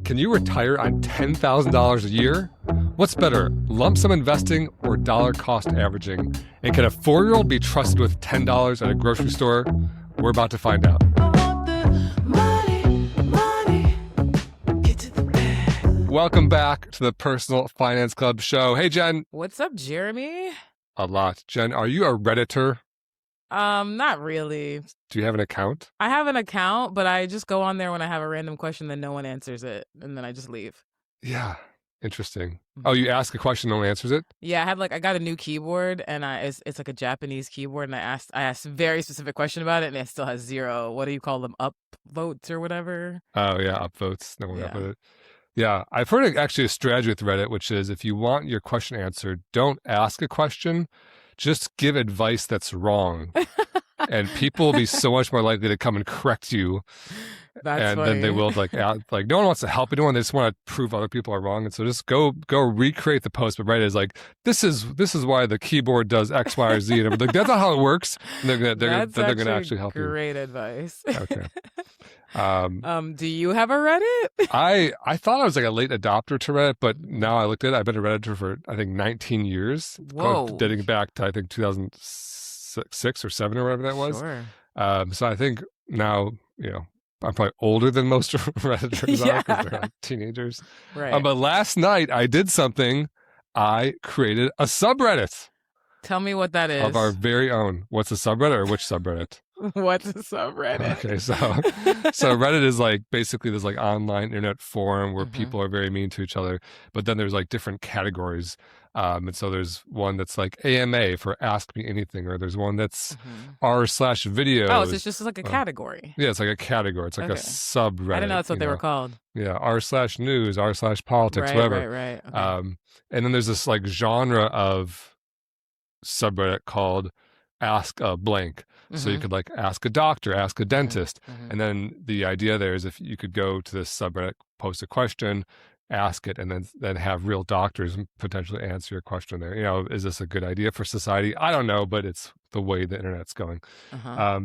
Can you retire on $10,000 a year? What's better, lump sum investing or dollar cost averaging? And can a 4-year-old be trusted with $10 at a grocery store? We're about to find out. Welcome back to the Personal Finance Club show. Hey, Jen. What's up, Jeremy? A lot. Jen, are you a Redditor? Not really. Do you have an account? I have an account, but I just go on there when I have a random question, then no one answers it, and then I just leave. Yeah. Interesting. Oh, you ask a question, no one answers it? Yeah, I got a new keyboard, and it's like a Japanese keyboard, and I asked a very specific question about it, and it still has 0. What do you call them? Upvotes or whatever? Oh, yeah, upvotes. No one Yeah. up with it. Yeah, I've heard actually a strategy with Reddit, which is if you want your question answered, don't ask a question, just give advice that's wrong. And people will be so much more likely to come and correct you. That's Then they will like no one wants to help anyone. They just want to prove other people are wrong. And so just go recreate the post. But Reddit is like, this is why the keyboard does X, Y, or Z. And I'm like, that's not how it works. And they're gonna actually help you. Great advice. Okay. Do you have a Reddit? I thought I was like a late adopter to Reddit, but now I looked at it. I've been a Redditor for I think 19 years. Whoa. Dating back to I think 2006 or 7 or whatever that was. Sure. So I think now, I'm probably older than most Redditors are because they're like teenagers. Right. But last night I did something. I created a subreddit. Tell me what that is. Of our very own. What's a subreddit or which subreddit? What's a subreddit? Okay, so Reddit is like basically this like online internet forum where people are very mean to each other, but then there's like different categories. And so there's one that's like AMA for Ask Me Anything, or there's one that's r/videos. Oh, so it's just like a category. Yeah, it's like a category. It's like a subreddit. I didn't know that's what they were called. Yeah, r/news, r/politics, whatever. Right. Okay. And then there's this like genre of subreddit called Ask a Blank. So you could like ask a doctor, ask a dentist. And then the idea there is if you could go to this subreddit, post a question, ask it, and then have real doctors potentially answer your question there. Is this a good idea for society? I don't know, but it's the way the internet's going.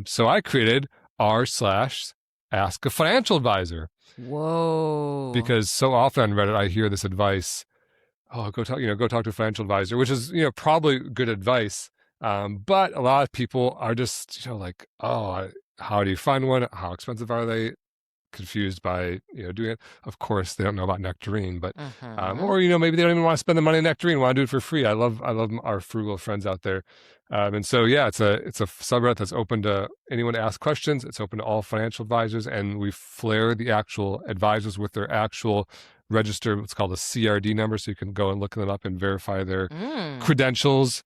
So I created r/ask a financial advisor. Whoa. Because so often on Reddit, I hear this advice, go talk to a financial advisor, which is, probably good advice. But a lot of people are just, like, how do you find one? How expensive are they? Confused by, doing it. Of course, they don't know about Nectarine, but, or, maybe they don't even want to spend the money on Nectarine, want to do it for free. I love our frugal friends out there. And so, yeah, it's a subreddit that's open to anyone to ask questions. It's open to all financial advisors, and we flare the actual advisors with their actual registered, what's called a CRD number. So you can go and look them up and verify their credentials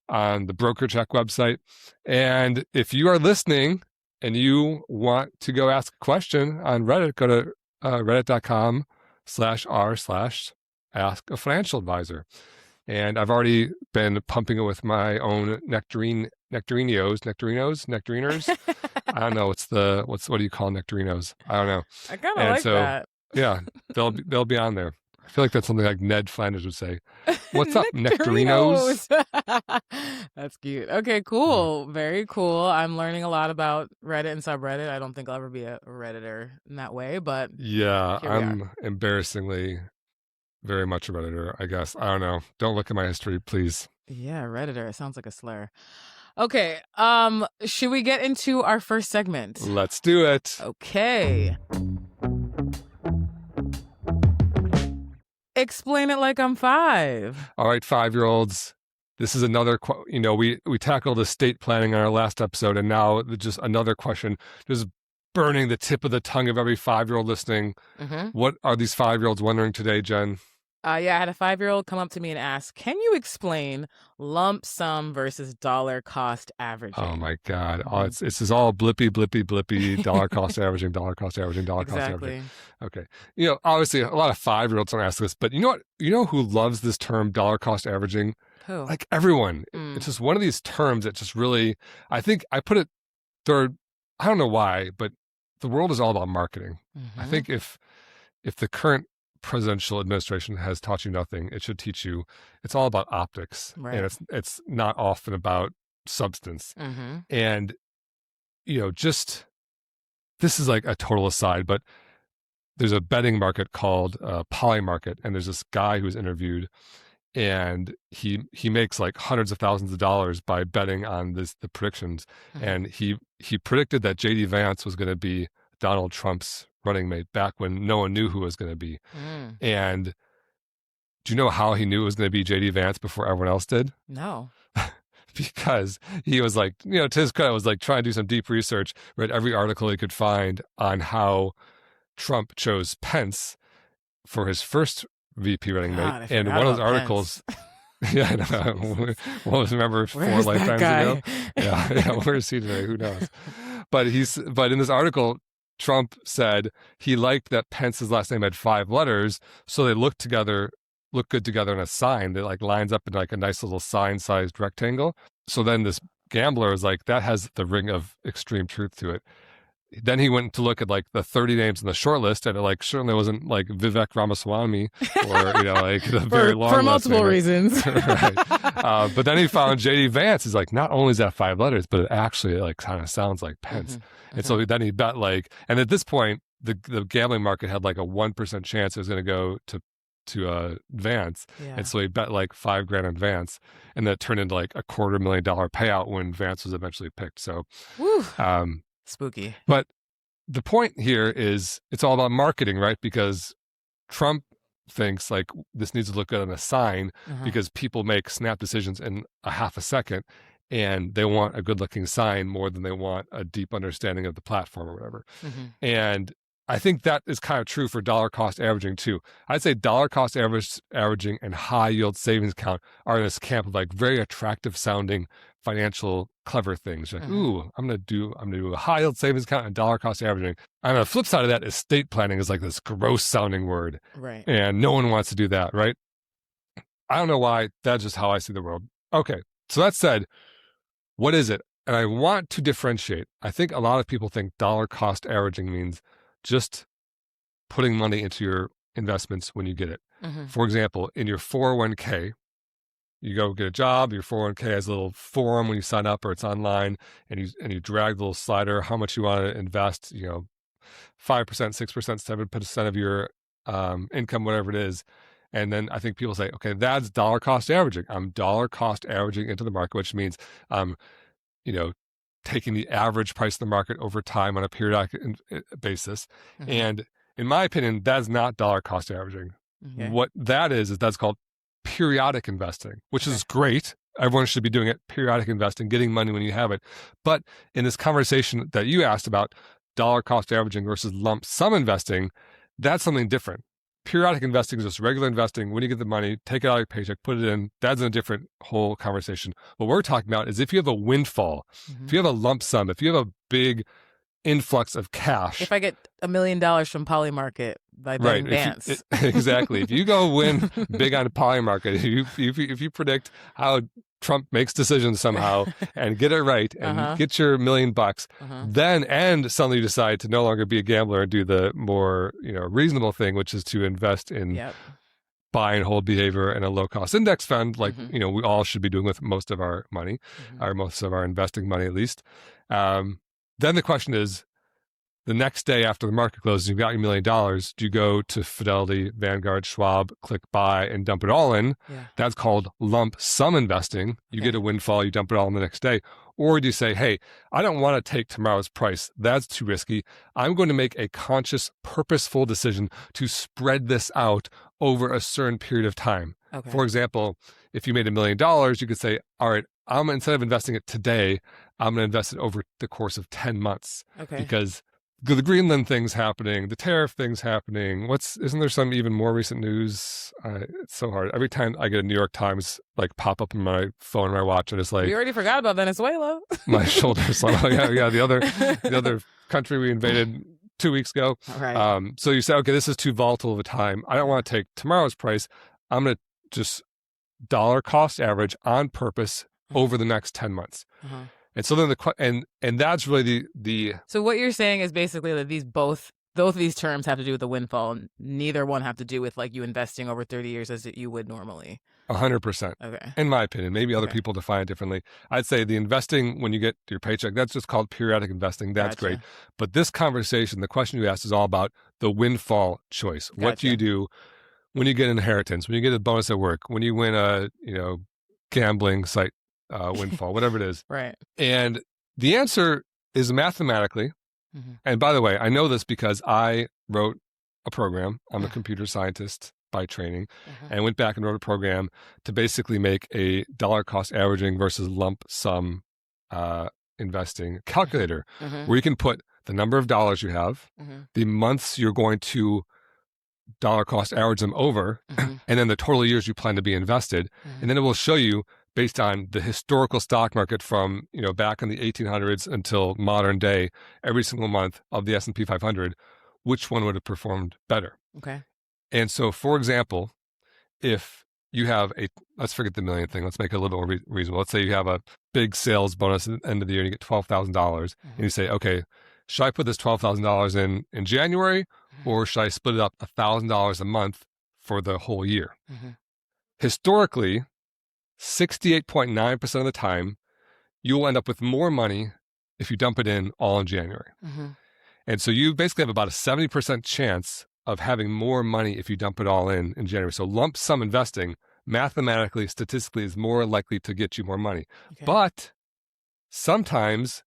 on the Broker Check website. And if you are listening and you want to go ask a question on Reddit, go to reddit.com/r/ask a financial advisor. And I've already been pumping it with my own nectariners. I don't know. What do you call nectarinos? I don't know. I kind of like that. Yeah, they'll be on there. I feel like that's something like Ned Flanders would say. What's up, nectarinos? That's cute. Okay, cool. Very cool. I'm learning a lot about Reddit and subreddit. I don't think I'll ever be a Redditor in that way, but yeah, I'm embarrassingly very much a Redditor, I guess. I don't know. Don't look at my history, please. Yeah, Redditor. It sounds like a slur. Okay. Should we get into our first segment? Let's do it. Okay. Explain it like I'm 5. All right, 5-year-olds. This is another, we tackled estate planning on our last episode, and now just another question, just burning the tip of the tongue of every 5-year-old listening. What are these 5-year-olds wondering today, Jen? I had a 5-year-old come up to me and ask, can you explain lump sum versus dollar cost averaging? Oh, my God. It's is all blippy, dollar cost averaging, dollar cost averaging, dollar cost averaging. Okay. Obviously, a lot of 5-year-olds don't ask this, but you know what? You know who loves this term, dollar cost averaging? Who? Like everyone. It's just one of these terms that just really, I think I put it third. I don't know why, but the world is all about marketing. I think if the current presidential administration has taught you nothing, it should teach you it's all about optics. Right. And it's not often about substance. And just this is like a total aside, but there's a betting market called Polymarket, and there's this guy who's interviewed, and he makes like hundreds of thousands of dollars by betting on the predictions. And he predicted that JD Vance was going to be Donald Trump's running mate back when no one knew who it was going to be. And do you know how he knew it was going to be JD Vance before everyone else did? No. Because he was like, to his credit, was like trying to do some deep research, read every article he could find on how Trump chose Pence for his first VP running mate. And one of those articles, yeah, I know. Well, remember 4 lifetimes ago? Yeah, where is he today? Who knows? But in this article, Trump said he liked that Pence's last name had 5 letters, so they look good together in a sign that like lines up in like a nice little sign-sized rectangle. So then this gambler is like, that has the ring of extreme truth to it. Then he went to look at like the 30 names in the short list, and it like certainly wasn't like Vivek Ramaswamy or like the very long for multiple reasons. Right. But then he found JD Vance. Is like, not only is that 5 letters, but it actually like kind of sounds like Pence. And so then he bet like, and at this point the gambling market had like a 1% chance it was going to go to Vance. And so he bet like $5,000 on Vance, and that turned into like $250,000 payout when Vance was eventually picked. So spooky. But the point here is it's all about marketing, right? Because Trump thinks like this needs to look good on a sign because people make snap decisions in a half a second, and they want a good looking sign more than they want a deep understanding of the platform or whatever. And I think that is kind of true for dollar cost averaging too. I'd say dollar cost averaging and high yield savings account are in this camp of like very attractive sounding financial clever things. Like, ooh, I'm gonna do a high yield savings account and dollar cost averaging. And the flip side of that, estate planning is like this gross sounding word. Right. And no one wants to do that, right? I don't know why. That's just how I see the world. Okay. So that said, what is it? And I want to differentiate. I think a lot of people think dollar cost averaging means just putting money into your investments when you get it. For example, in your 401k, you go get a job, your 401k has a little form when you sign up, or it's online, and you drag the little slider, how much you want to invest, 5%, 6%, 7% of your income, whatever it is. And then I think people say, okay, that's dollar cost averaging. I'm dollar cost averaging into the market, which means, taking the average price of the market over time on a periodic basis. And in my opinion, that's not dollar cost averaging. What that is that's called periodic investing, which is great. Everyone should be doing it, periodic investing, getting money when you have it. But in this conversation that you asked about dollar cost averaging versus lump sum investing, that's something different. Periodic investing is just regular investing. When you get the money, take it out of your paycheck, put it in. That's a different whole conversation. What we're talking about is if you have a windfall, if you have a lump sum, if you have a big influx of cash. If I get $1 million from Polymarket by betting Vance. Exactly. If you go win big on Polymarket, if you predict how Trump makes decisions somehow and get it right and get your $1 million, then suddenly you decide to no longer be a gambler and do the more reasonable thing, which is to invest in buy and hold behavior and a low cost index fund, like we all should be doing with most of our money, or most of our investing money at least. Then the question is, the next day after the market closes, you've got your $1 million. Do you go to Fidelity, Vanguard, Schwab, click buy, and dump it all in? That's called lump sum investing. You get a windfall, you dump it all in the next day. Or do you say, hey, I don't want to take tomorrow's price. That's too risky. I'm going to make a conscious, purposeful decision to spread this out over a certain period of time. For example, if you made $1 million, you could say, all right, instead of investing it today, I'm going to invest it over the course of 10 months. Because the Greenland thing's happening, the tariff thing's happening. Isn't there some even more recent news? It's so hard. Every time I get a New York Times like pop up on my phone or my watch, I just like, we already forgot about Venezuela. My shoulders. The other country we invaded 2 weeks ago. So you say, okay, this is too volatile of a time. I don't want to take tomorrow's price. I'm going to just dollar cost average on purpose over the next 10 months. And so then and that's really the. So what you're saying is basically that both of these terms have to do with the windfall, and neither one have to do with like you investing over 30 years as you would normally. 100%. Okay. In my opinion, maybe other people define it differently. I'd say the investing when you get your paycheck, that's just called periodic investing. That's great. But this conversation, the question you asked is all about the windfall choice. What do you Gotcha. do when you get an inheritance, when you get a bonus at work, when you win a, gambling site windfall, whatever it is? Right. And the answer is mathematically, Mm-hmm. and by the way, I know this because I wrote a program. I'm a Mhm. computer scientist by training, Mhm. and went back and wrote a program to basically make a dollar cost averaging versus lump sum investing calculator, Mhm. where you can put the number of dollars you have, Mhm. the months you're going to dollar cost average them over, Mhm. and then the total years you plan to be invested. And Mhm. then it will show you, based on the historical stock market from back in the 1800s until modern day, every single month of the S&P 500, which one would have performed better. Okay. And so, for example, if you have let's forget the million thing, let's make it a little bit more reasonable. Let's say you have a big sales bonus at the end of the year and you get $12,000, and you say, okay, should I put this $12,000 in January, or should I split it up $1,000 a month for the whole year? Mhm. Historically, 68.9% of the time, you'll end up with more money if you dump it in all in January. Mhm. And so you basically have about a 70% chance of having more money if you dump it all in January. So lump sum investing, mathematically, statistically, is more likely to get you more money. Okay. But sometimes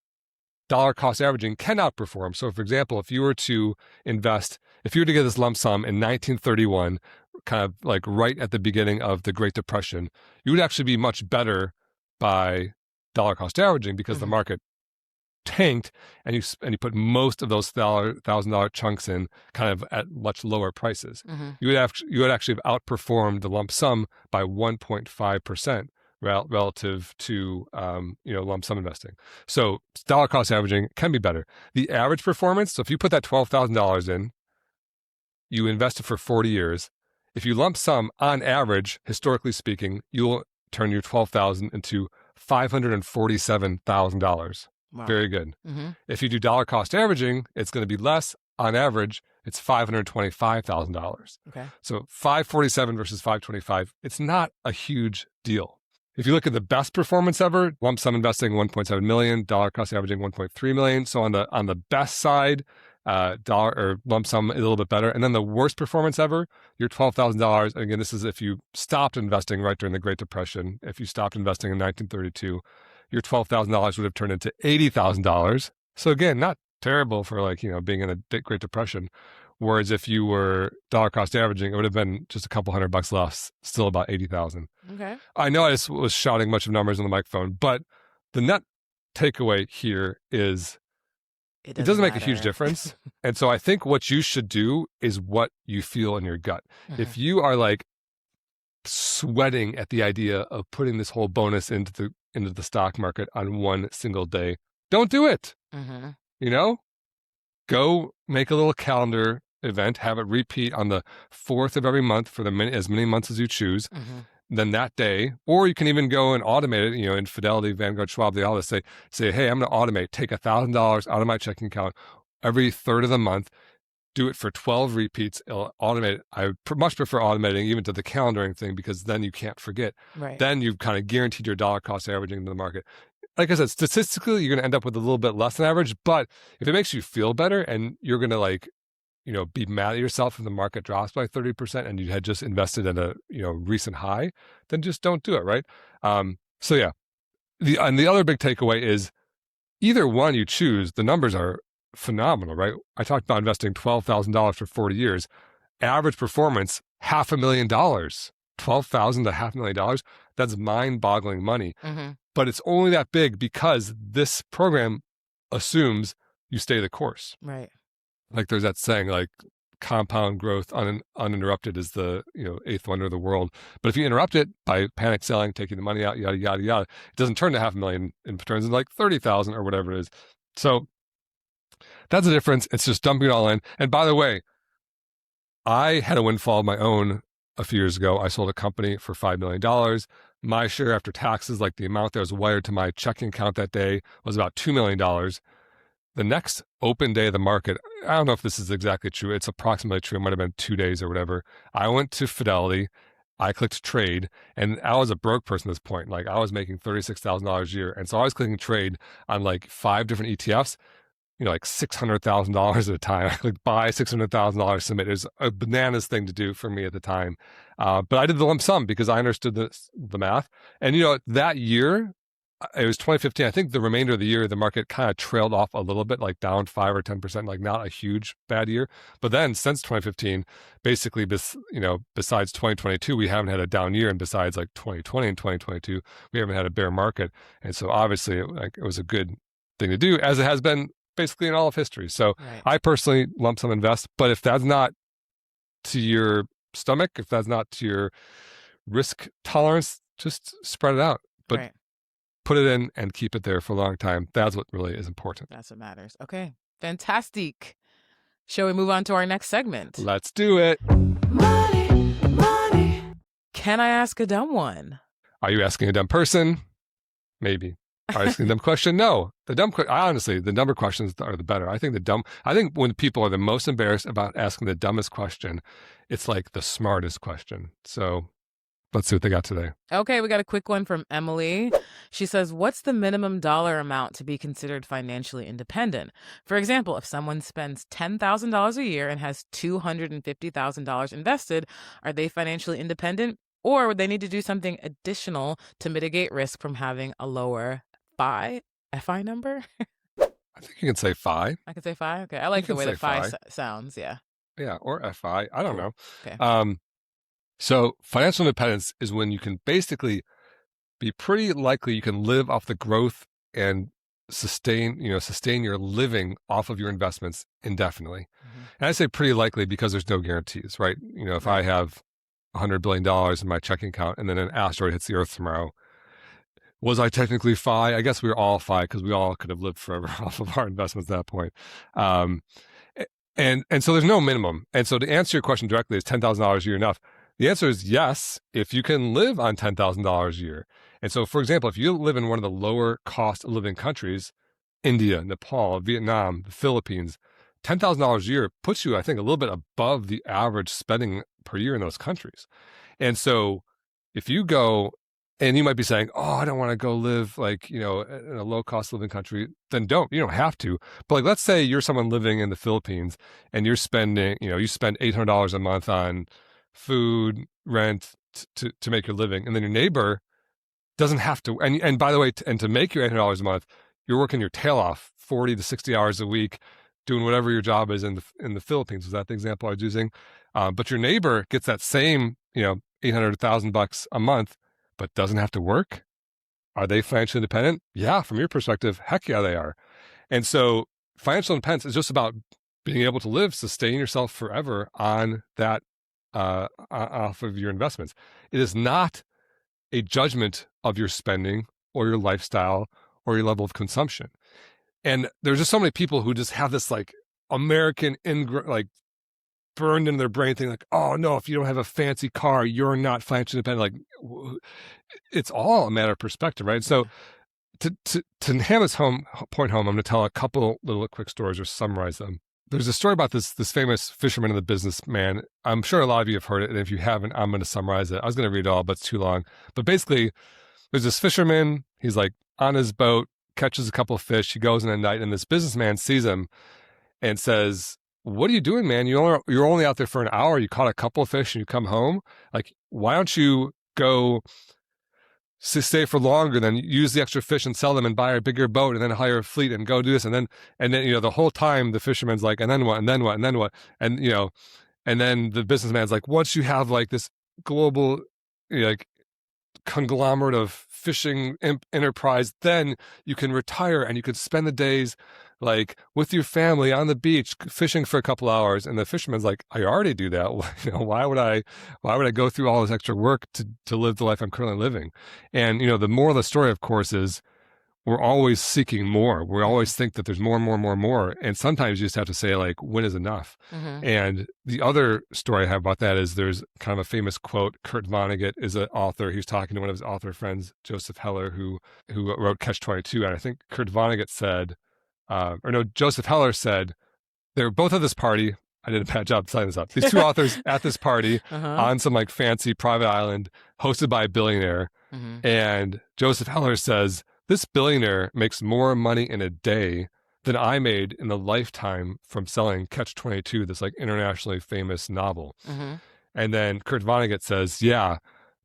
dollar cost averaging can outperform. So, for example, if you were to get this lump sum in 1931, kind of like right at the beginning of the Great Depression, you would actually be much better by dollar cost averaging because the Mhm. market tanked, and you put most of those $1,000 chunks in kind of at much lower prices. Mhm. You would actually have outperformed the lump sum by 1.5% relative to lump sum investing. So dollar cost averaging can be better. The average performance. So if you put that $12,000 in, you invest it for 40 years. If you lump sum, on average, historically speaking, you'll turn your $12,000 into $547,000. Wow. Very good. Mhm. If you do dollar cost averaging, it's going to be less. On average, it's $525,000. Okay. So 547 versus 525, it's not a huge deal. If you look at the best performance ever, lump sum investing 1.7 million, dollar cost averaging 1.3 million. So on the best side, dollar or lump sum is a little bit better. And then the worst performance ever, your $12,000. Again, this is if you stopped investing right during the Great Depression. If you stopped investing in 1932, your $12,000 would have turned into $80,000. So again, not terrible for being in a Great Depression. Whereas if you were dollar cost averaging, it would have been just a couple $100 less, still about 80,000. Okay. I know I just was shouting a bunch of numbers on the microphone, but the net takeaway here is it doesn't make a huge matter. difference. And so I think what you should do is what you feel in your gut. If you are like sweating at the idea of putting this whole bonus into the stock market on one single day, don't do it. Mhm. Go make a little calendar event, have it repeat on the 4th of every month for as many months as you choose. Mhm. Then that day, or you can even go and automate it, in Fidelity, Vanguard, Schwab, they all say, hey, I'm going to automate, take $1,000 out of my checking account every third of the month, do it for 12 repeats, it'll automate it. I much prefer automating even to the calendaring thing, because then you can't forget. Right. Then you've kind of guaranteed your dollar cost averaging in the market. Like I said, statistically, you're going to end up with a little bit less than average, but if it makes you feel better and you're going to be mad at yourself if the market drops by 30% and you had just invested at a recent high, then just don't do it, right? So yeah, the other big takeaway is either one you choose, the numbers are phenomenal, right? I talked about investing $12,000 for 40 years, average performance $500,000, $12,000 to $500,000. That's mind-boggling money, but it's only that big because this program assumes you stay the course. Right. Like there's that saying, like compound growth uninterrupted is the eighth wonder of the world. But if you interrupt it by panic selling, taking the money out, yada yada yada, it doesn't turn to $500,000. It turns into like 30,000 or whatever it is. So that's the difference. It's just dumping it all in. And by the way, I had a windfall of my own a few years ago. I sold a company for $5 million. My share after taxes, like the amount that was wired to my checking account that day, was about $2 million. The next open day of the market, I don't know if this is exactly true. It's approximately true. It might have been 2 days or whatever. I went to Fidelity. I clicked trade, and I was a broke person at this point. Like I was making $36,000 a year. And so I was clicking trade on like 5 different ETFs. like $600,000 at a time. Like buy $600,000, submit. It was a bananas thing to do for me at the time. But I did the lump sum because I understood the math. And, that year, it was 2015. I think the remainder of the year, the market kind of trailed off a little bit, like down 5 or 10%, like not a huge bad year. But then since 2015, basically, besides 2022, we haven't had a down year. And besides like 2020 and 2022, we haven't had a bear market. And so obviously it was a good thing to do, as it has been basically in all of history. So Right. I personally lump sum invest, but if that's not to your stomach, if that's not to your risk tolerance, just spread it out. But Right. put it in and keep it there for a long time. That's what really is important. That's what matters. Okay. Fantastic. Shall we move on to our next segment? Let's do it. Money, money. Can I ask a dumb one? Are you asking a dumb person? Maybe. Are you asking a dumb question? No. Honestly, the dumber questions are the better. I think when people are the most embarrassed about asking the dumbest question, it's like the smartest question. So let's see what they got today. Okay, we got a quick one from Emily. She says, what's the minimum dollar amount to be considered financially independent? For example, if someone spends $10,000 a year and has $250,000 invested, are they financially independent? Or would they need to do something additional to mitigate risk from having a lower FI number? I think you can say FI. I could say FI? Okay, I like the way that FI sounds, yeah. Yeah, or FI. I don't know. Okay. So financial independence is when you can basically be pretty likely you can live off the growth and sustain your living off of your investments indefinitely. Mm-hmm. And I say pretty likely because there's no guarantees, right? If I have $100 billion in my checking account and then an asteroid hits the Earth tomorrow, was I technically FI? I guess we were all FI because we all could have lived forever off of our investments at that point. And so there's no minimum. And so to answer your question directly, is $10,000 a year enough? The answer is yes, if you can live on $10,000 a year. And so, for example, if you live in one of the lower cost of living countries, India, Nepal, Vietnam, the Philippines, $10,000 a year puts you, I think, a little bit above the average spending per year in those countries. And so if you go, and you might be saying, oh, I don't want to go live in a low cost living country, then don't. You don't have to. But like, let's say you're someone living in the Philippines and you're spending, you spend $800 a month on food, rent to make your living. And then your neighbor doesn't have to. And by the way, and to make your $800 a month, you're working your tail off 40 to 60 hours a week, doing whatever your job is in the Philippines. Was that the example I was using? But your neighbor gets that same, $800,000 a month, but doesn't have to work. Are they financially independent? Yeah, from your perspective, heck yeah, they are. And so financial independence is just about being able to sustain yourself forever on that, off of your investments. It is not a judgment of your spending or your lifestyle or your level of consumption. And there's just so many people who just have this like American burned into their brain thing, like, oh no, if you don't have a fancy car, you're not financially independent. Like, it's all a matter of perspective, right? So to hammer this point home, I'm going to tell a couple little quick stories or summarize them. There's a story about this famous fisherman and the businessman. I'm sure a lot of you have heard it, and if you haven't, I'm going to summarize it. I was going to read it all, but it's too long. But basically, there's this fisherman. He's like on his boat, catches a couple of fish. He goes in at night, and this businessman sees him and says, what are you doing, man? You're only out there for an hour. You caught a couple of fish and you come home. Like, why don't you go stay for longer, then use the extra fish and sell them and buy a bigger boat and then hire a fleet and go do this. And then, the whole time the fisherman's like, and then what? And then what? And then what? And, and then the businessman's like, once you have like this global, conglomerate of fishing enterprise, then you can retire and you can spend the days like with your family on the beach fishing for a couple hours. And the fisherman's like, I already do that. Why would I go through all this extra work to live the life I'm currently living? And the moral of the story, of course, is we're always seeking more. We always think that there's more and more and more and more. And sometimes you just have to say, like, when is enough? Mm-hmm. And the other story I have about that is there's kind of a famous quote. Kurt Vonnegut is an author. He was talking to one of his author friends, Joseph Heller, who wrote Catch-22. And I think Kurt Vonnegut said, Joseph Heller said, they were both at this party. I did a bad job setting this up. These two authors at this party on some like fancy private island hosted by a billionaire. Mm-hmm. And Joseph Heller says, this billionaire makes more money in a day than I made in a lifetime from selling Catch-22, this like internationally famous novel. Mm-hmm. And then Kurt Vonnegut says, yeah,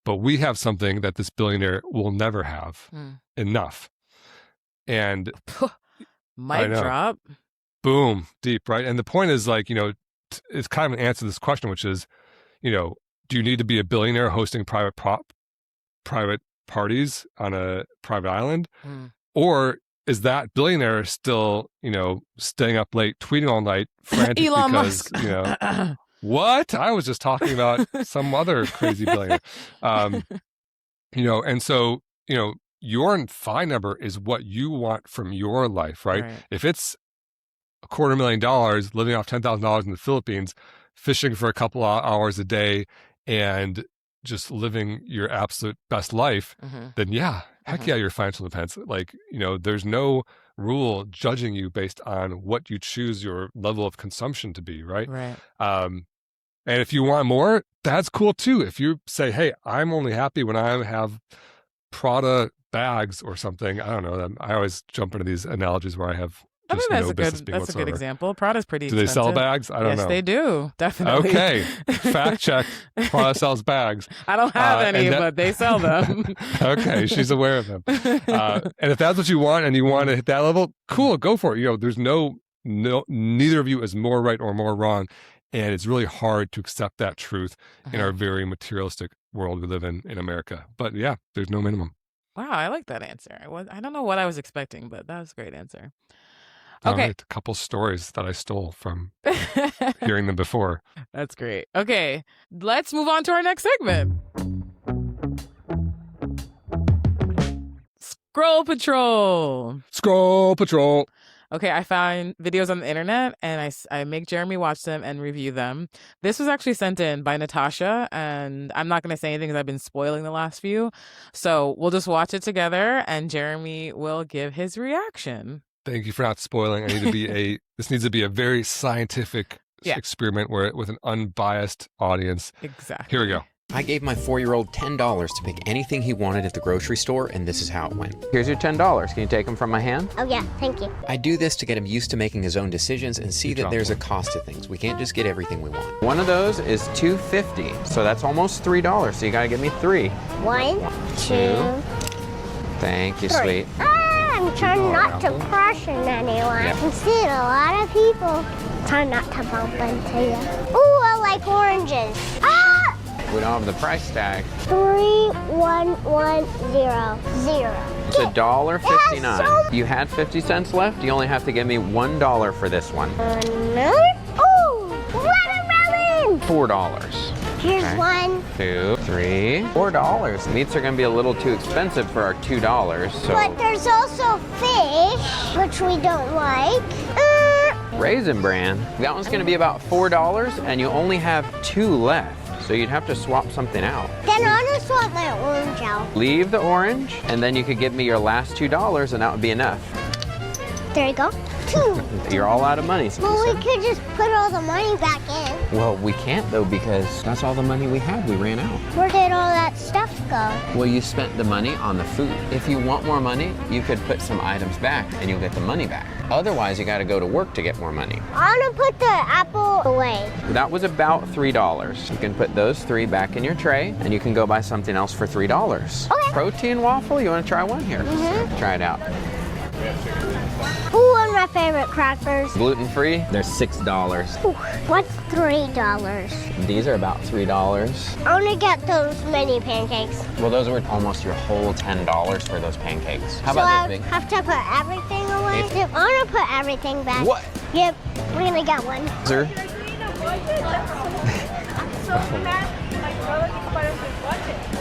but we have something that this billionaire will never have. Enough. And mic drop. Boom, deep, right? And the point is like, it's kind of an answer to this question, which is, do you need to be a billionaire hosting private parties on a private island? Or is that billionaire still, staying up late, tweeting all night, frantic Elon because, Musk. What? I was just talking about some other crazy billionaire. And so, your FI number is what you want from your life, right? If it's $250,000 living off $10,000 in the Philippines, fishing for a couple of hours a day and just living your absolute best life, then heck yeah, you're financial independence. Like, there's no rule judging you based on what you choose your level of consumption to be, right? And if you want more, that's cool too. If you say, hey, I'm only happy when I have Prada bags or something, I don't know. I always jump into these analogies where I have just no business being that's whatsoever. a good example. Prada's pretty Do expensive. they sell bags? I don't know. Yes, they do. Definitely. Okay. Fact check. Prada sells bags. I don't have any, but they sell them. Okay. She's aware of them. And if that's what you want and you want to hit that level, cool, go for it. There's neither of you is more right or more wrong. And it's really hard to accept that truth in our very materialistic world we live in America. But yeah, there's no minimum. Wow, I like that answer. I don't know what I was expecting, but that was a great answer. Okay. Okay. Right, a couple stories that I stole from hearing them before. That's great. Okay, let's move on to our next segment. Scroll Patrol. Scroll Patrol. Okay, I found videos on the internet and I make Jeremy watch them and review them. This was actually sent in by Natasha, and I'm not going to say anything because I've been spoiling the last few. So we'll just watch it together and Jeremy will give his reaction. Thank you for not spoiling. This needs to be a very scientific experiment with an unbiased audience. Exactly. Here we go. I gave my 4-year-old $10 to pick anything he wanted at the grocery store, and this is how it went. Here's your $10. Can you take them from my hand? Oh, yeah. Thank you. I do this to get him used to making his own decisions and see that there's a cost to things. We can't just get everything we want. One of those is $2.50, so that's almost $3. So you gotta give me 3. 1, 2. Thank you, 3. sweet. I'm trying not to crush into anyone. I can see it, a lot of people. Try not to bump into you. Ooh, I like oranges. We don't have the price tag. 3110. It's $1.59. Yes, You had 50 cents left. You only have to give me $1 for this one. Ooh, watermelon. $4. Here's Okay. 1. 2, 3, $4. Meats are gonna be a little too expensive for our $2. So But there's also fish, which we don't like. Raisin Bran. That one's gonna be about $4, and you only have 2 left. So you'd have to swap something out. Then I'll just swap my orange out. Leave the orange, and then you could give me your last $2, and that would be enough. There you go. 2. You're all out of money. Well, we could just put all the money back in. Well, we can't though, because that's all the money we had. We ran out. Where did all that stuff go? Well, you spent the money on the food. If you want more money, you could put some items back, and you'll get the money back. Otherwise, you got to go to work to get more money. I want to put the apple away. That was about $3. You can put those 3 back in your tray, and you can go buy something else for $3. Okay. Protein waffle, you want to try one here? Try it out. Ooh, one of my favorite crackers. Gluten-free, they're $6. Ooh, what's $3? These are about $3. I want to get those mini pancakes. Well, those were almost your whole $10 for those pancakes. How So about I this, big? have to put everything away? Yes. Yep, I want to put everything back. What? Yep, we're going to get one. Sir?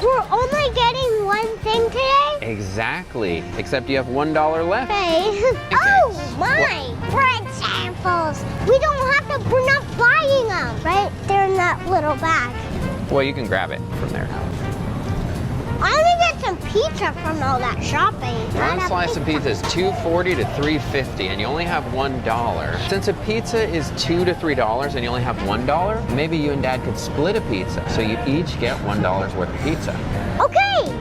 We're only getting one thing today? Exactly. Except you have $1 left. Hey. Oh, my. Bread samples. We don't have to, we're not buying them. Right? They're in that little bag. Well, you can grab it from there. I want to get some pizza from all that shopping. One slice of pizza is $2.40 to $3.50, and you only have $1. Since a pizza is $2 to $3 and you only have $1, maybe you and Dad could split a pizza, so you each get $1 worth of pizza. Okay.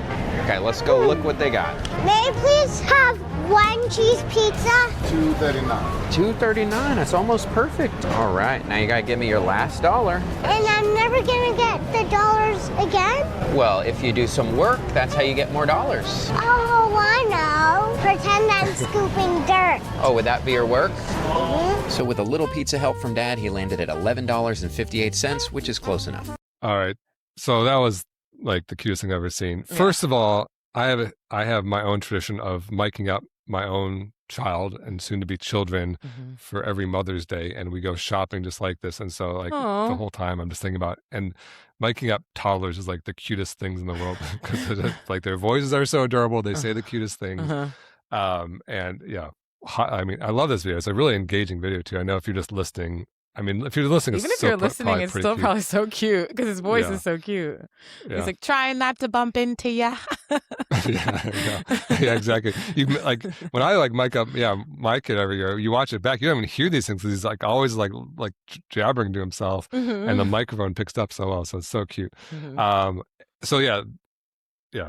Okay, let's go look what they got. May I please have one cheese pizza? $2.39. $2.39. That's almost perfect. All right, now you gotta give me your last dollar. And I'm never gonna get the dollars again? Well, if you do some work, that's how you get more dollars. Oh, I know. Pretend I'm scooping dirt. Oh, would that be your work? Mhm. So with a little pizza help from Dad, he landed at $11.58, which is close enough. All right. So that was like the cutest thing I've ever seen. Yeah. First of all, I have my own tradition of miking up my own child and soon to be children Mhm. for every Mother's Day, and we go shopping just like this. And so like Aw. the whole time I'm just thinking about, and miking up toddlers is like the cutest things in the world because like their voices are so adorable. They say the cutest things. Uh-huh. And yeah, I mean, I love this video. It's a really engaging video too. I know if you're just listening, I mean, if you're listening, Even it's if still you're listening, it's pretty still cute. probably so cute because his voice Yeah. is so cute. Yeah. He's like, trying not to bump into ya. yeah, exactly. You like when I like mic up, my kid every year. You watch it back, you don't even hear these things. He's like always like jabbering to himself, and the microphone picks up so well. So it's so cute. Mhm. So yeah,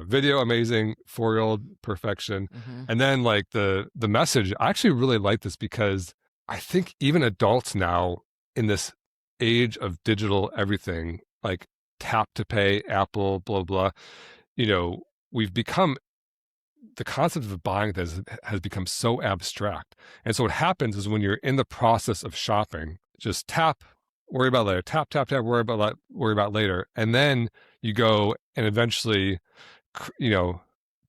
video amazing, 4-year-old perfection, Mhm. and then like the message. I actually really like this because I think even adults now in this age of digital everything, like tap to pay, Apple, blah blah, we've become, the concept of buying this has become so abstract. And so what happens is when you're in the process of shopping, just tap, worry about later, tap, tap, tap, worry about later. And then you go and eventually,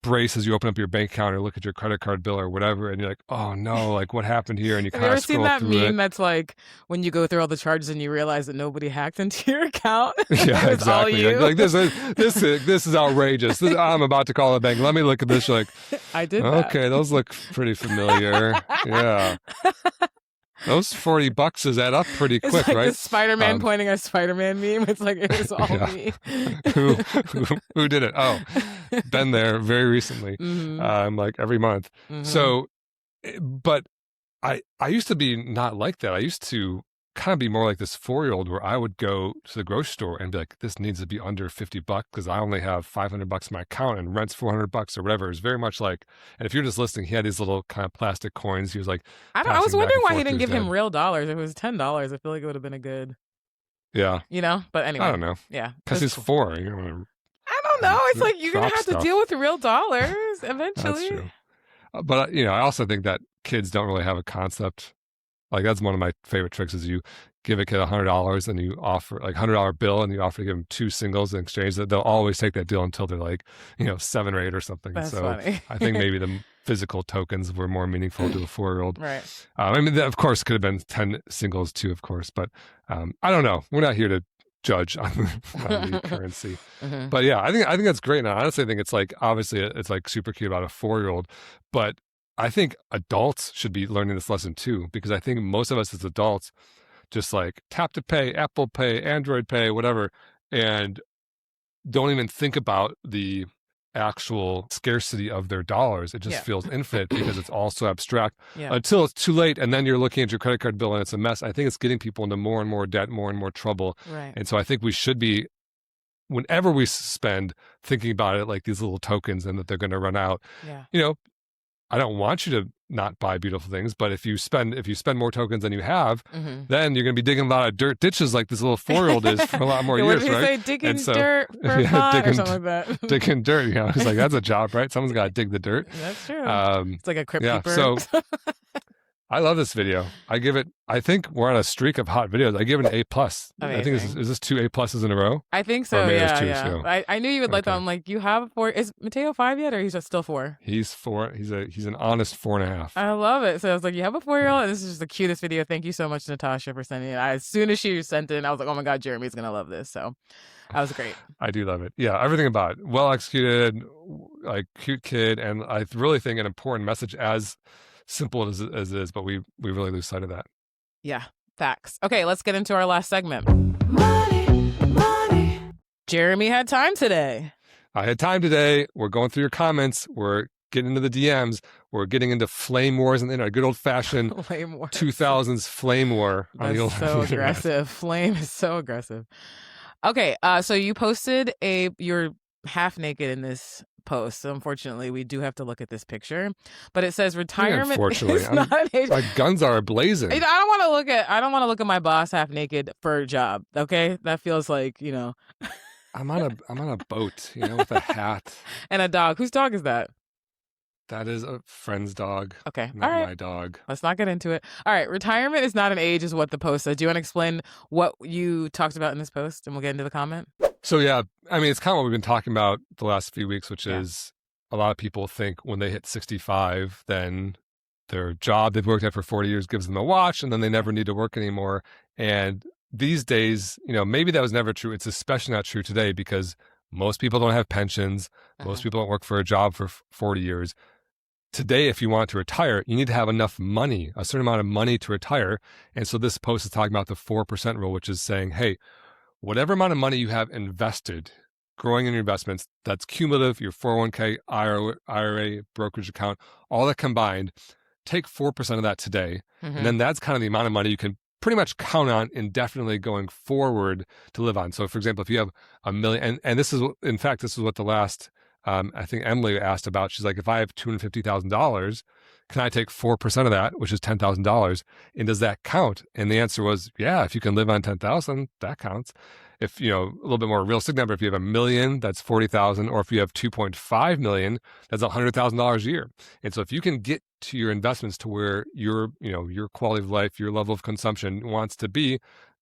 brace as you open up your bank account or look at your credit card bill or whatever. And you're like, oh no, like what happened here? And you Have kind you of ever seen scroll that through meme it. that's like when you go through all the charges and you realize that nobody hacked into your account? Yeah, It's all exactly. you. Like this is outrageous. I'm about to call the bank. Let me look at this. You're like, I did that. okay, those look pretty familiar. Yeah. Those $40 add up pretty It's quick, like right? the Spider-Man pointing at Spider-Man meme. It's like, it was all Yeah. me. who did it? Oh, been there very recently. Mhm. Like every month. Mhm. So, but I used to be not like that. I used to kind of be more like this 4-year-old where I would go to the grocery store and be like, this needs to be under $50 because I only have $500 in my account and rent's $400 or whatever. It's very much like, and if you're just listening, he had these little kind of plastic coins. He was like, I was passing back wondering and why he forth to didn't his give him dad. real dollars. If it was $10, I feel like it would have been a good, Yeah. But anyway. I don't know. Yeah. Because that's he's cool. 4. You don't want to. I don't know. It's like you're going to Drop have to stuff. deal with real dollars eventually. That's true. But, I also think that kids don't really have a concept. Like, that's one of my favorite tricks is you give a kid $100 and you offer like $100 bill and you offer to give them 2 singles in exchange. That they'll always take that deal until they're like, 7 or 8 or something. That's so funny. I think maybe the physical tokens were more meaningful to a 4-year-old. Right. I mean, that, of course, could have been 10 singles too, of course. But I don't know. We're not here to judge on the currency. Mhm. But yeah, I think that's great. And I honestly think it's like, obviously it's like super cute about a 4-year-old, but I think adults should be learning this lesson too, because I think most of us as adults just like tap to pay, Apple Pay, Android Pay, whatever, and don't even think about the actual scarcity of their dollars. It just Yeah. feels infinite because it's all so abstract Yeah. until it's too late. And then you're looking at your credit card bill and it's a mess. I think it's getting people into more and more debt, more and more trouble. Right. And so I think we should be, whenever we spend, thinking about it like these little tokens and that they're going to run out. Yeah. I don't want you to not buy beautiful things, but if you spend more tokens than you have, Mhm. then you're going to be digging a lot of dirt ditches like this little 4-year-old is for a lot more Yeah, what years, did he right? say? Digging And so- dirt for Yeah, fun or digging- something like that. Digging dirt, it's like that's a job, right? Someone's got to dig the dirt. That's true. It's like a crypt yeah, keeper. so I love this video. I think we're on a streak of hot videos. I give it an A+. I think Amazing. is this 2 A+s in a row? I think so. maybe there's Yeah, 2, yeah. so- I knew you would like that. Okay. I'm like, you have 4. Is Mateo 5 yet, or he's just still 4? He's 4. He's an honest 4.5. I love it. So I was like, you have a 4-year-old, and this is just the cutest video. Thank you so much, Natasha, for sending it. As soon as she sent it, I was like, oh my god, Jeremy's gonna love this. So that was great. I do love it. Yeah, everything about it. Well executed, like cute kid, and I really think an important message, as simple as it is, but we really lose sight of that. Yeah, facts. Okay, let's get into our last segment. Money. Jeremy had time today. I had time today. We're going through your comments. We're getting into the DMs. We're getting into flame wars and a good old fashioned Flame war. 2000s flame war on the old That's so internet. aggressive. Flame is so aggressive. Okay, so you posted you're half naked in this post. So unfortunately, we do have to look at this picture. But it says retirement Unfortunately, is not an age. my guns are blazing. I don't want to look at my boss half naked for a job. Okay, that feels like, you know. I'm on a boat, you know, with a hat. And a dog. Whose dog is that? That is a friend's dog. Okay. Not All right. my dog. Let's not get into it. All right. Retirement is not an age is what the post says. Do you want to explain what you talked about in this post? And we'll get into the comment. So yeah, I mean, it's kind of what we've been talking about the last few weeks, which Yeah. is a lot of people think when they hit 65, then their job they've worked at for 40 years gives them a watch, and then they never need to work anymore. And these days, you know, maybe that was never true. It's especially not true today because most people don't have pensions. Most people don't work for a job for 40 years. Today, if you want to retire, you need to have enough money, a certain amount of money to retire. And so this post is talking about the 4% rule, which is saying, hey, whatever amount of money you have invested, growing in your investments, that's cumulative, your 401k, IRA, brokerage account, all that combined, take 4% of that today. And then that's kind of the amount of money you can pretty much count on indefinitely going forward to live on. So for example, if you have $1 million, and this is, in fact, this is what the last, I think Emily asked about. She's like, if I have $250,000, can I take 4% of that, which is $10,000? And does that count? And the answer was, yeah, if you can live on 10,000, that counts. If, you know, a little bit more realistic number, if you have $1 million, that's 40,000, or if you have 2.5 million, that's $100,000 a year. And so if you can get to your investments to where your, you know, your quality of life, your level of consumption wants to be,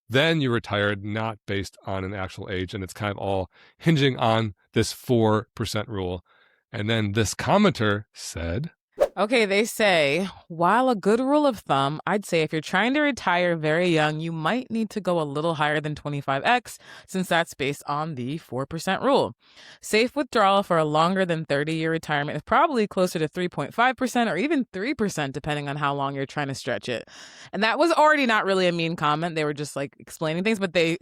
then you're retired, not based on an actual age. And it's kind of all hinging on this 4% rule. And then this commenter said, Okay, they say, while a good rule of thumb, I'd say if you're trying to retire very young, you might need to go a little higher than 25x, since that's based on the 4% rule. Safe withdrawal for a longer than 30-year retirement is probably closer to 3.5% or even 3%, depending on how long you're trying to stretch it. And that was already not really a mean comment. They were just like explaining things, but they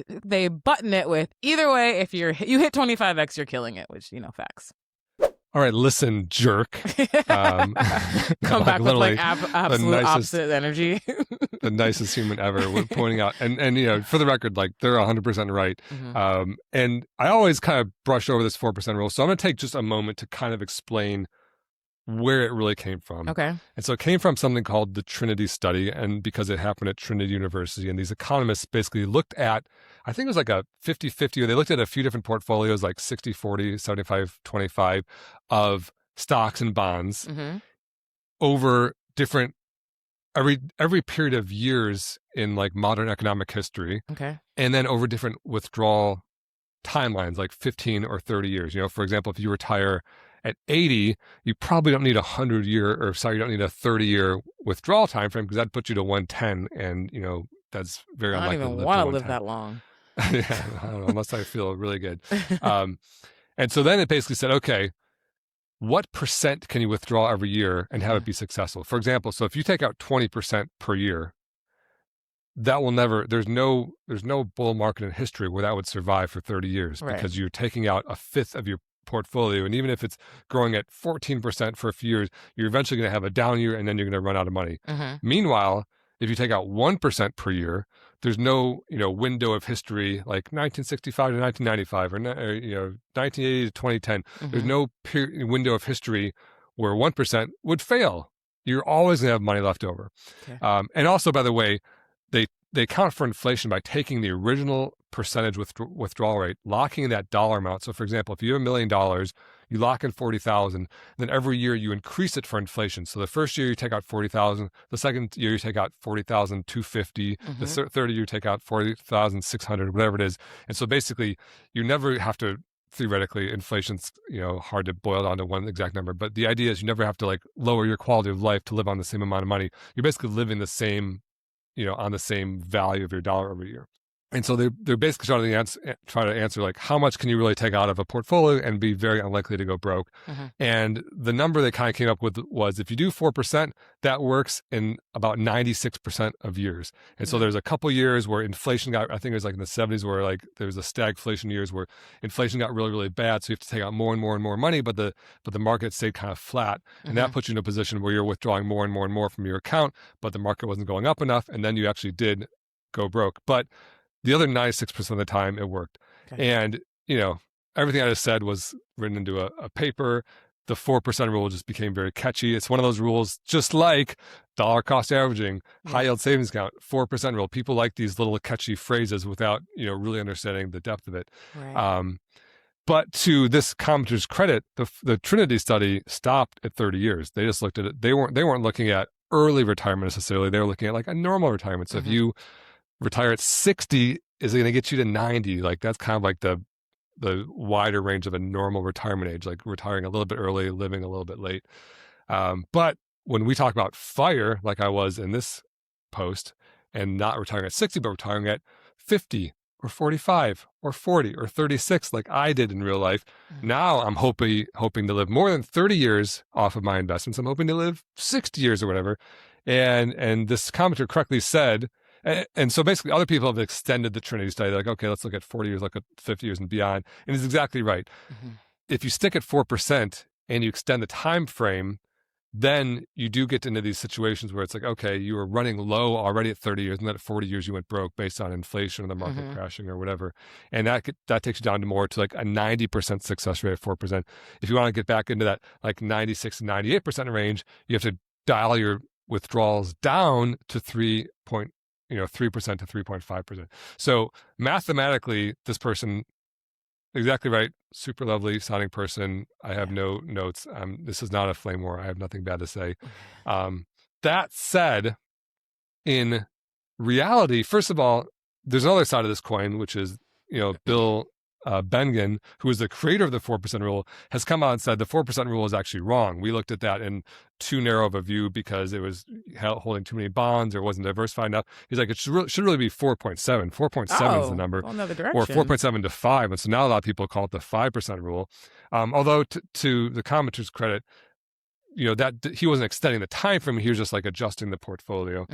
button it with, either way, if you hit 25x, you're killing it, which, you know, facts. all right, listen, jerk. Come back with like absolute opposite energy. The nicest human ever. We're pointing out, and you know, for the record, like they're 100% right. And I always kind of brush over this 4% rule. So I'm going to take just a moment to kind of explain where it really came from. Okay. And so it came from something called the Trinity Study, and because it happened at Trinity University, and these economists basically looked at, I think it was like a 50-50, or they looked at a few different portfolios, like 60-40, 75-25 of stocks and bonds over different, every period of years in like modern economic history. Okay. And then over different withdrawal timelines, like 15 or 30 years. You know, for example, if you retire at 80, you probably don't need you don't need a 30-year withdrawal time frame, because that puts you to 110, and you know that's very unlikely. I don't even want to live that long. Yeah, I don't know, unless I feel really good. And so then it basically said, okay, what percent can you withdraw every year and have it be successful? For example, so if you take out 20% per year, that will never, there's no bull market in history where that would survive for 30 years, because you're taking out a fifth of your portfolio. And even if it's growing at 14% for a few years, you're eventually going to have a down year, and then you're going to run out of money. Meanwhile, if you take out 1% per year, there's no, you know, window of history like 1965 to 1995 or you know, 1980 to 2010. There's no window of history where 1% would fail. You're always going to have money left over. Okay. And also, by the way, they account for inflation by taking the original percentage withdrawal rate, locking in that dollar amount. So for example, if you have $1 million, you lock in 40,000, then every year you increase it for inflation. So the first year you take out 40,000, the second year you take out 40,250, the third year you take out 40,600, whatever it is. And so basically you never have to, theoretically, inflation's, you know, hard to boil down to one exact number, but the idea is you never have to like lower your quality of life to live on the same amount of money. You're basically living the same, you know, on the same value of your dollar every year. And so they're basically trying to answer like, how much can you really take out of a portfolio and be very unlikely to go broke? And the number they kind of came up with was, if you do 4%, that works in about 96% of years. And so there's a couple years where inflation got, I think it was like in the 70s, where like there was a stagflation years where inflation got really, really bad. So you have to take out more and more and more money, but the market stayed kind of flat. And that puts you in a position where you're withdrawing more and more and more from your account, but the market wasn't going up enough. And then you actually did go broke. But the other 96% of the time, it worked. Okay. And, you know, everything I just said was written into a paper. The 4% rule just became very catchy. It's one of those rules, just like dollar cost averaging, high yield savings account, 4% rule. People like these little catchy phrases without, really understanding the depth of it. Right. But to this commenter's credit, the Trinity study stopped at 30 years. They just looked at it. They weren't looking at early retirement necessarily. They were looking at like a normal retirement. So if you retire at 60, is it going to get you to 90? Like that's kind of like the wider range of a normal retirement age, like retiring a little bit early, living a little bit late. But when we talk about FIRE, like I was in this post, and not retiring at 60, but retiring at 50 or 45 or 40 or 36, like I did in real life, now I'm hoping to live more than 30 years off of my investments. I'm hoping to live 60 years or whatever. And this commenter correctly said, and so basically other people have extended the Trinity study. They're like, okay, let's look at 40 years, look at 50 years and beyond. And he's exactly right. If you stick at 4% and you extend the time frame, then you do get into these situations where it's like, okay, you were running low already at 30 years, and then at 40 years you went broke based on inflation or the market crashing or whatever. And that takes you down to more to like a 90% success rate at 4%. If you want to get back into that like 96 and 98% range, you have to dial your withdrawals down to 3% to 3.5%. So mathematically, this person, exactly right, super lovely sounding person. I have no notes. This is not a flame war. I have nothing bad to say. That said, in reality, first of all, there's another side of this coin, which is, Bill Bengen, who is the creator of the 4% rule, has come out and said the 4% rule is actually wrong. We looked at that in too narrow of a view because it was holding too many bonds or wasn't diversified enough. He's like, it should really be 4.7. 4.7 is the number. Another direction. Or 4.7 to 5. And so now a lot of people call it the 5% rule. Although to the commenter's credit, that he wasn't extending the time frame. He was just like adjusting the portfolio.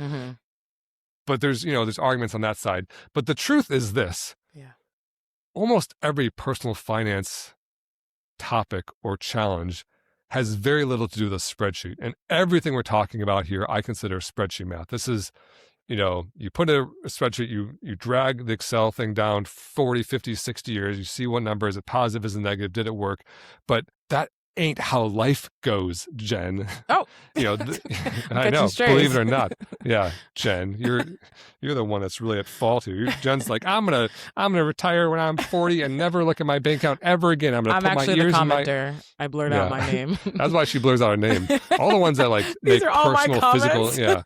But there's arguments on that side. But the truth is this. Almost every personal finance topic or challenge has very little to do with a spreadsheet. And everything we're talking about here, I consider spreadsheet math. This is, you put a spreadsheet, you drag the Excel thing down 40, 50, 60 years. You see what number, is it positive, is it negative, did it work? But that ain't how life goes, Jen. Oh, I know, believe it or not. Yeah, Jen, you're the one that's really at fault here. Jen's like, I'm gonna retire when I'm 40 and never look at my bank account ever again. I'm put my ears in my. I blurred out my name. That's why she blurs out her name. All the ones that like make personal, physical.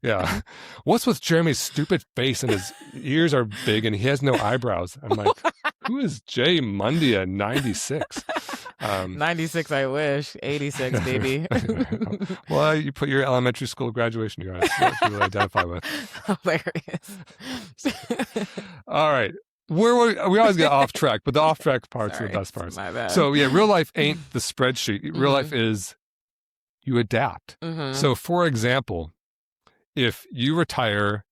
Yeah. What's with Jeremy's stupid face and his ears are big and he has no eyebrows? I'm like, who is Jay Mundia 96? 96, I wish. 86, baby. Well, you put your elementary school graduation year on it. So that's what you really identify with. Hilarious. All right. We always get off track, but the off track parts are the best parts. My bad. So yeah, real life ain't the spreadsheet. Real life is you adapt. So for example, if you retire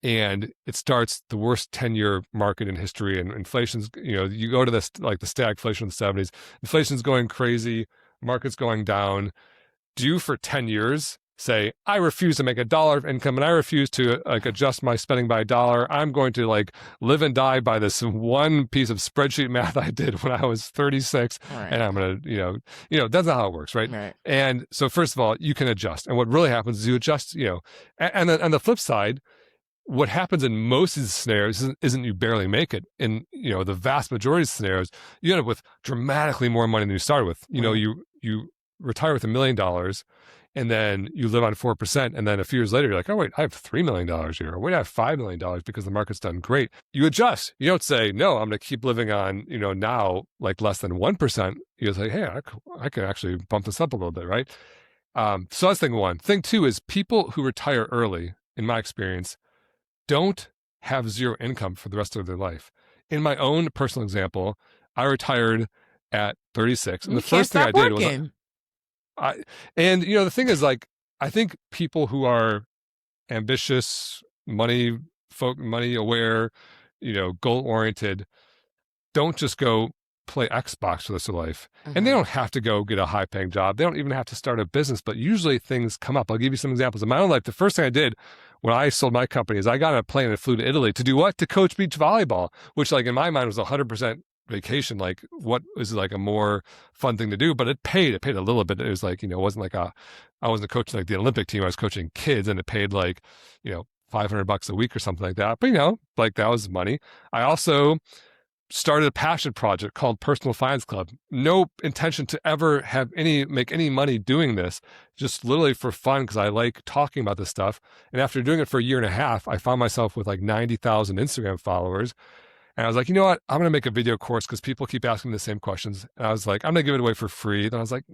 and it starts the worst 10-year market in history and inflation's, you go to this, like the stagflation of the 70s, inflation's going crazy, market's going down. Do you for 10 years say, I refuse to make $1 of income and I refuse to adjust my spending by $1. I'm going to live and die by this one piece of spreadsheet math I did when I was 36. Right. And I'm going to, that's not how it works. Right. And so first of all, you can adjust. And what really happens is you adjust, and then on the flip side, what happens in most of these scenarios isn't you barely make it. In, the vast majority of scenarios, you end up with dramatically more money than you started with. You retire with $1 million and then you live on 4%. And then a few years later, you're like, oh, wait, I have $3 million here. Or wait, I have $5 million because the market's done great. You adjust. You don't say, no, I'm going to keep living on, now less than 1%. You say, hey, I can actually bump this up a little bit, right? So that's thing one. Thing two is people who retire early, in my experience, don't have zero income for the rest of their life. In my own personal example, I retired at 36. And the first thing I did was, the thing is, I think people who are ambitious, money aware, goal oriented, don't just go play Xbox for the rest of life. And they don't have to go get a high paying job. They don't even have to start a business, but usually things come up. I'll give you some examples. In my own life, the first thing I did when I sold my company is I got on a plane and flew to Italy to do what? To coach beach volleyball, which in my mind was 100% vacation, like what is like a more fun thing to do? But it paid a little bit. It was like, it wasn't like I wasn't coaching like the Olympic team. I was coaching kids, and it paid like, $500 a week or something like that. But like that was money. I also started a passion project called Personal Finance Club. No intention to ever make any money doing this, just literally for fun, because I like talking about this stuff. And after doing it for a year and a half, I found myself with like 90,000 Instagram followers. And I was like, you know what? I'm going to make a video course because people keep asking the same questions. And I was like, I'm going to give it away for free. Then I was like,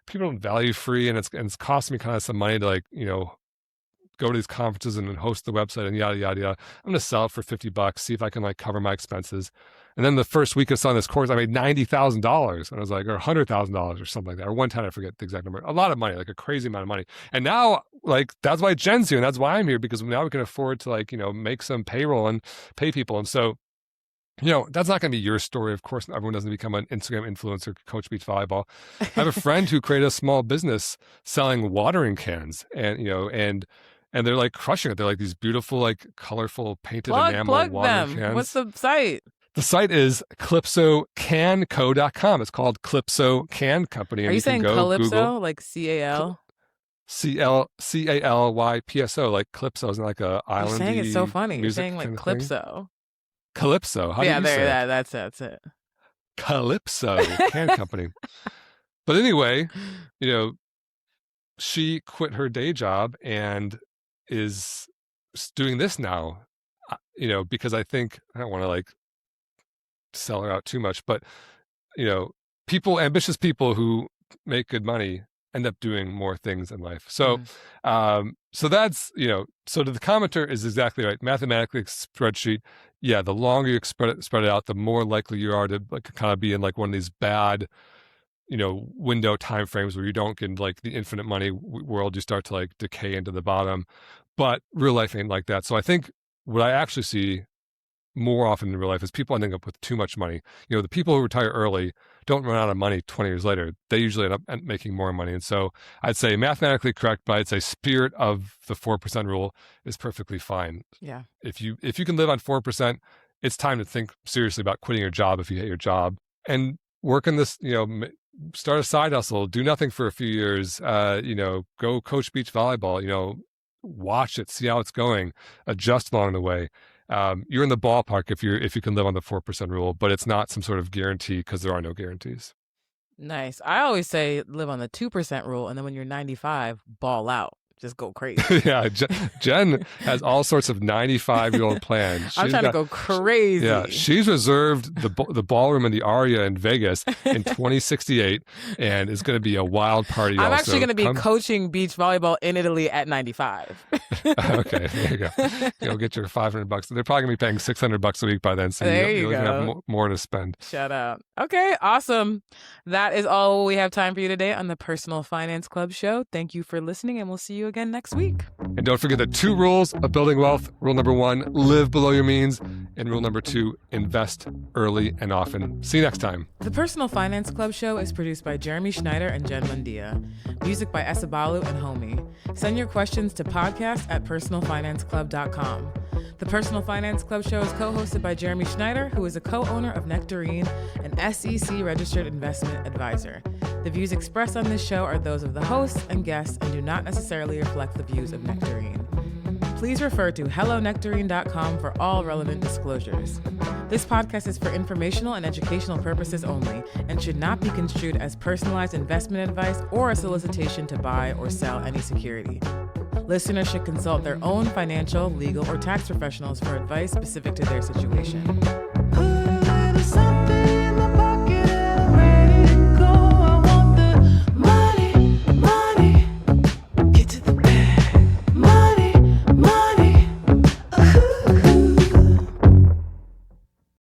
people don't value free, and it's costing me kind of some money to like, go to these conferences and host the website and yada, yada, yada. I'm going to sell it for $50, see if I can like cover my expenses. And then the first week of selling this course, I made $90,000. And I was like, or $100,000 or something like that, or 110, I forget the exact number. A lot of money, like a crazy amount of money. And now, like, that's why Jen's here, and that's why I'm here, because now we can afford to like, make some payroll and pay people. And so, that's not going to be your story. Of course, everyone doesn't become an Instagram influencer, coach beach volleyball. I have a friend who created a small business selling watering cans, and they're like crushing it. They're like these beautiful, like colorful painted enamel water cans. What's the site? The site is CalypsoCanCo.com. It's called Calypso Can Company. Are you saying Calypso, Google, like CAL? CALYPSO, like Calypso is like a island. You're saying it's so funny. You're saying like Calypso. Calypso. How do you say it? That's it. Calypso Can Company. But anyway, she quit her day job and is doing this now, because I think, I don't want to like sell her out too much, but, ambitious people who make good money end up doing more things in life. So, so that's, so the commenter is exactly right. Mathematically, spreadsheet. Yeah. The longer you spread it out, the more likely you are to like kind of be in like one of these bad, window time frames where you don't get like the infinite money world. You start to like decay into the bottom, but real life ain't like that. So I think what I actually see more often in real life is people ending up with too much money. The people who retire early don't run out of money 20 years later. They usually end up making more money. And so I'd say mathematically correct, but I'd say spirit of the 4% rule is perfectly fine. Yeah. If you can live on 4%, it's time to think seriously about quitting your job if you hate your job and work in this, start a side hustle, do nothing for a few years, go coach beach volleyball, watch it, see how it's going, adjust along the way. You're in the ballpark if you can live on the 4% rule, but it's not some sort of guarantee because there are no guarantees. Nice. I always say live on the 2% rule, and then when you're 95, ball out. Just go crazy. Yeah, Jen has all sorts of 95-year-old plans. I'm trying to go crazy. Yeah, she's reserved the ballroom in the Aria in Vegas in 2068, and it's going to be a wild party. I'm actually going to be coaching beach volleyball in Italy at 95. Okay, there you go. You'll get your $500. They're probably going to be paying $600 a week by then, so you're going to have more to spend. Shut up. Okay, awesome. That is all we have time for you today on the Personal Finance Club show. Thank you for listening, and we'll see you again next week. And don't forget the 2 rules of building wealth. Rule number 1, live below your means. And rule number 2, invest early and often. See you next time. The Personal Finance Club show is produced by Jeremy Schneider and Jen Mundia. Music by Esabalu and Homie. Send your questions to podcast@personalfinanceclub.com. The Personal Finance Club show is co-hosted by Jeremy Schneider, who is a co-owner of Nectarine, an SEC-registered investment advisor. The views expressed on this show are those of the hosts and guests and do not necessarily reflect the views of Nectarine. Please refer to hellonectarine.com for all relevant disclosures. This podcast is for informational and educational purposes only and should not be construed as personalized investment advice or a solicitation to buy or sell any security. Listeners should consult their own financial, legal, or tax professionals for advice specific to their situation.